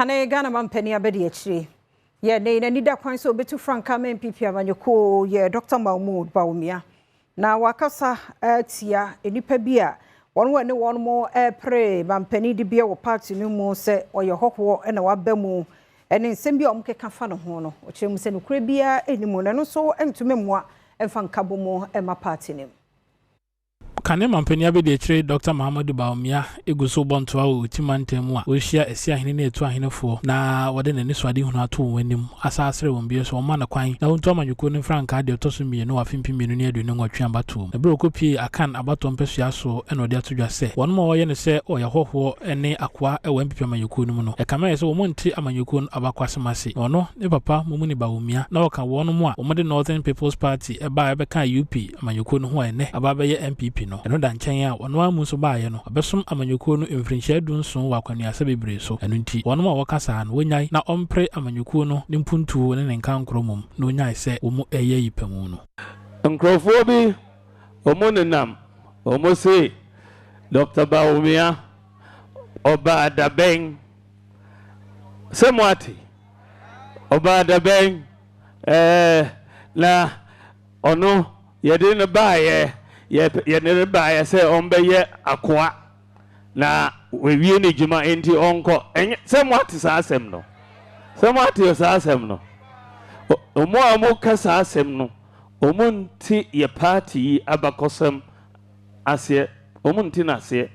Kane Ghana mampeni abedi achiri. Ye na nida kwan so betu franka NPP amanyoko ye Dr. Bawumia. Na wakasa tia enipa bia wonwe ne won mo pre mampeni de bia wo party no mu se oye hokwo na wabamu ene nsem bia omkeka fa no ho no o kyerem se no kure bia enimu na no so entume moa emfa nkabo mo ema party nim. Kane mampeni abedi achiri Dr. Bawumia eguso bontoa o timantemu a ohia esi ahene na etu ahenefo na wode ne so ade hunu ato wanim asasere won bie so ma na kwan na wonto amanyuko ne franka de otoso mienu afimpi mienu ne adu ne nwatwe abato na bro kopi akan abato mpesua so eno de atodwa se won ma woye ne se oye hoho ene akwa ewa NPP amanyuko no mu no e kama se wo monti amanyuko no abakwasemase no ne papa mumuni Bawumia na woka won mo a wo de Northern People's Party eba ka UP amanyuko no ho ene ababaye NPP no eno da nchen a wono amu so baaye no abesom amanyuko no mfrinchia dunson wa kwanuasa bebre so eno nti wono ma wokasa no wonyai na ompre amanyuko no ne mpuntu ne nka nkromom no nyai se wo mu eye yipamu no nkrofo bi omonenam omo se Dr. Bawumia oba daben semwati oba daben la ono yede ne baaye ye ne baaye se ombe akwa na wewie ne djuma enti onko semwati sa asem no semwati sa asem no omo amo kasa asem no omunti ye party abakosem ase omunti na ase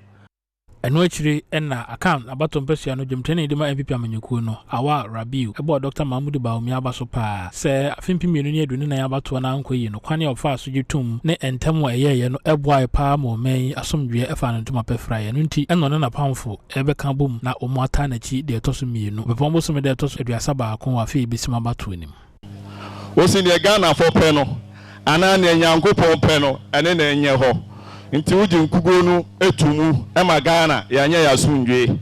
eno achiri enna account abato mpesua no dwemtene de ma NPP amanyuko no awa rabiu ebo Dr. Bawumia abaso pa se afimpi mienu ne adu ne na abato na ankoyi no kwane ofa so gitum ne entemu eyeye no ebo ai pa mo men asomdwe efa no ntoma pefra ye no nti eno ne na pamfo ebeka bom na omo ata na chi de etoso mienu bepombo so me de etoso aduasa ba ko afi bisima abato nim osi ne Ghana for pe no ana ne nyankopon pe no ene na enye ho nti wuji nkugo no etumu ema Ghana ya nya ya sundwe